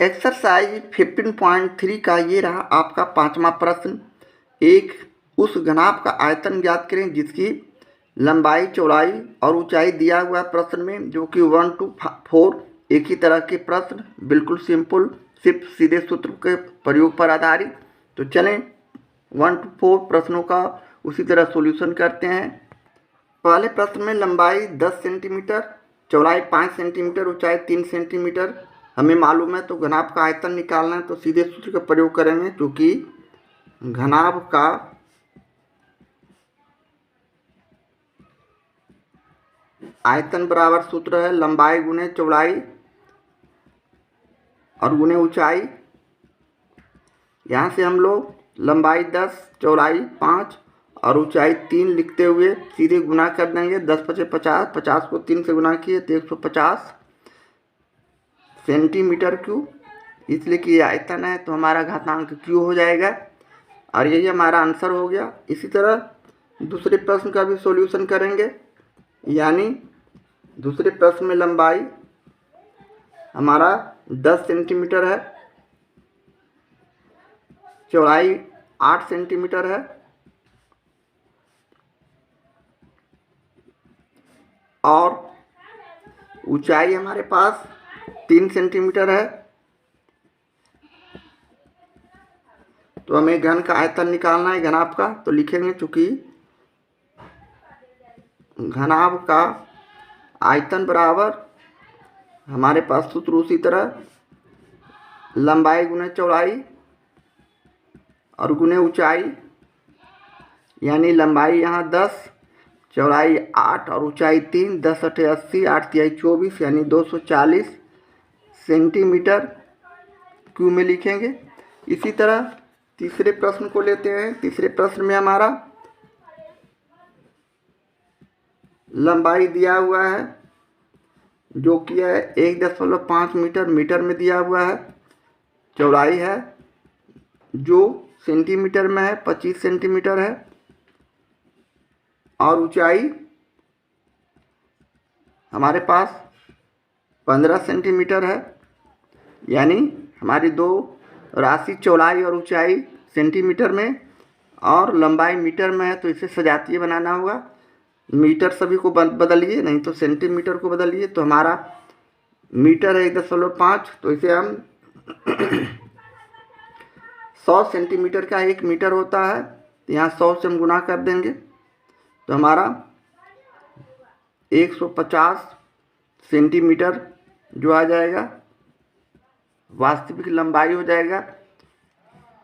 Exercise 15.3 का ये रहा आपका 5वां प्रश्न। एक उस घनाभ का आयतन ज्ञात करें जिसकी लंबाई, चौड़ाई और ऊंचाई दिया हुआ है प्रश्न में, जो कि 1 to 4 एक ही तरह के प्रश्न, बिल्कुल सिंपल, सिर्फ सीधे सूत्र के प्रयोग पर आधारित। तो चलें 1 to 4 प्रश्नों का उसी तरह सॉल्यूशन करते हैं। पहले प्रश्न में लंबाई 10 सेंटीमीटर, चौड़ाई 5 सेंटीमीटर, ऊंचाई 3 सेंटीमीटर हमें मालूम है। तो घनाभ का आयतन निकालना है, तो सीधे सूत्र का प्रयोग करेंगे, क्योंकि घनाभ का आयतन बराबर सूत्र है लंबाई गुने चौड़ाई और गुने ऊंचाई। यहाँ से हम लोग लंबाई 10, चौड़ाई 5 और ऊंचाई 3 लिखते हुए सीधे गुना कर देंगे। 10 पचे 50, 50 को 3 से गुना किए तो 150 सेंटीमीटर क्यूब, इसलिए कि आयतन है तो हमारा घातांक क्यू हो जाएगा और यही हमारा आंसर हो गया। इसी तरह दूसरे प्रश्न का भी सॉल्यूशन करेंगे। यानी दूसरे प्रश्न में लंबाई हमारा 10 सेंटीमीटर है, चौड़ाई 8 सेंटीमीटर है और ऊंचाई हमारे पास 3 सेंटीमीटर है। तो हमें घन का आयतन निकालना है घनाभ का, तो लिखेंगे चूंकि घनाभ का आयतन बराबर हमारे पास सूत्र उसी तरह लंबाई गुने चौड़ाई और गुने ऊंचाई। यानी लंबाई यहाँ 10, चौड़ाई 8 और ऊंचाई 3, 10 अठे 80, 8 तिहाई 24 यानी 240 सेंटीमीटर क्यूब में लिखेंगे। इसी तरह तीसरे प्रश्न को लेते हैं। तीसरे प्रश्न में हमारा लंबाई दिया हुआ है जो कि है 1.5 मीटर, मीटर में दिया हुआ है। चौड़ाई है जो सेंटीमीटर में है, 25 सेंटीमीटर है और ऊंचाई हमारे पास 15 सेंटीमीटर है। यानी हमारी दो राशि चौड़ाई और ऊंचाई सेंटीमीटर में और लंबाई मीटर में है, तो इसे सजातीय बनाना होगा। मीटर सभी को बदलिए, नहीं तो सेंटीमीटर को बदलिए। तो हमारा मीटर है 1.5, तो इसे हम 100 सेंटीमीटर का 1 मीटर होता है, तो यहाँ 100 से हम गुना कर देंगे तो हमारा 150 सेंटीमीटर जो आ जाएगा वास्तविक लंबाई हो जाएगा।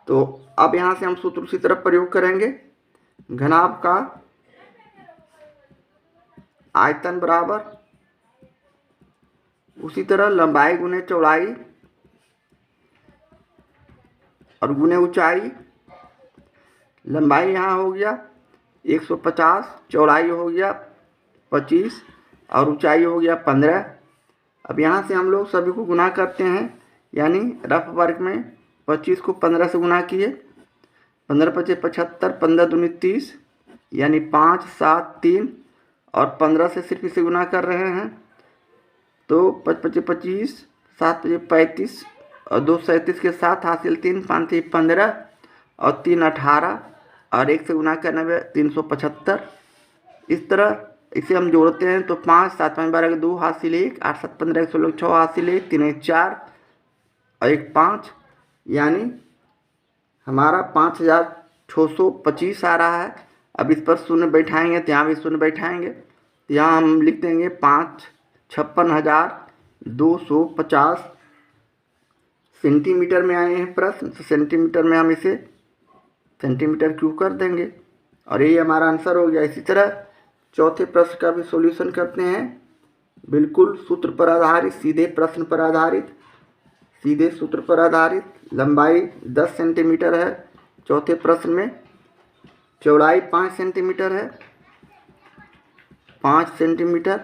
तो अब यहाँ से हम सूत्र उसी तरफ प्रयोग करेंगे। घनाभ का आयतन बराबर उसी तरह लंबाई गुने चौड़ाई और गुने ऊंचाई। लंबाई यहाँ हो गया 150, चौड़ाई हो गया 25 और ऊंचाई हो गया 15। अब यहाँ से हम लोग सभी को गुना करते हैं, यानी रफ वर्ग में 25 को 15 से गुना किए, 15 पचे 75, 15 दूनी 30 यानी 5, 7, 3 और 15 से सिर्फ इसे गुना कर रहे हैं। तो 5 पचे 25, 7 पचे 35 और 2 37 के साथ हासिल 3, 5 से 15 और 3 18 और 1 से गुना करने में 375। इस तरह इसे हम जोड़ते हैं तो 5, 7, 5, 12 2 हासिल 1, 8, 7, 15, 1, 16, 6 हासिल 1, 3, 1, 4 और 1, 5 यानी हमारा 5625 आ रहा है। अब इस पर शून्य बैठाएंगे तो यहाँ भी शून्य बैठाएंगे, तो यहाँ हम लिख देंगे 56,250 सेंटीमीटर में आए हैं प्रश्न, तो सेंटीमीटर में हम इसे सेंटीमीटर क्यूब कर देंगे और यही हमारा आंसर हो गया। इसी तरह चौथे प्रश्न का भी सॉल्यूशन करते हैं, बिल्कुल सूत्र पर आधारित, सीधे प्रश्न पर आधारित, सीधे सूत्र पर आधारित। लंबाई 10 सेंटीमीटर है चौथे प्रश्न में, चौड़ाई 5 सेंटीमीटर है, 5 सेंटीमीटर।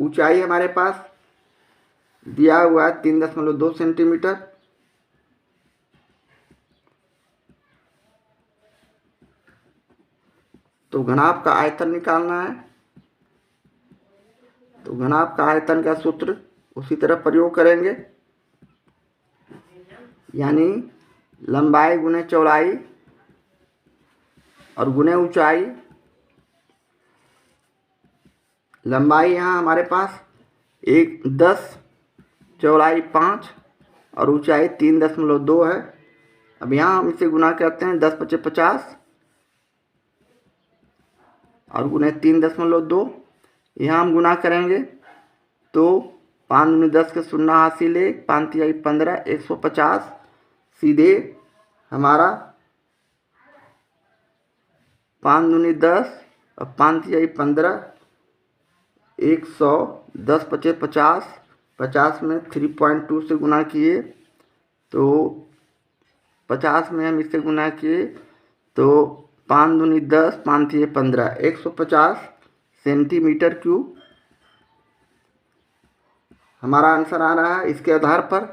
ऊंचाई हमारे पास दिया हुआ है 3.2 सेंटीमीटर। तो घनाभ का आयतन निकालना है, तो घनाभ का आयतन का सूत्र उसी तरह प्रयोग करेंगे, यानी लंबाई गुने चौड़ाई और गुने ऊंचाई। लंबाई यहाँ हमारे पास 10, चौड़ाई 5 और ऊंचाई 3.2 है। अब यहाँ हम इसे गुना करते हैं 10 × 50 और गुने 3.2। यहाँ हम गुना करेंगे तो 5 × 10 के शून्य हासिल 1, 5 × 3 = 15, 150 सीधे हमारा 5 × 10 और 5 × 3 = 15, 110 × 5 = 50, 50 में 3.2 से गुना किए तो 50 में हम इससे गुना किए तो 5 × 10, 5 × 3 = 15, 150 सेंटीमीटर क्यूब हमारा आंसर आ रहा है। इसके आधार पर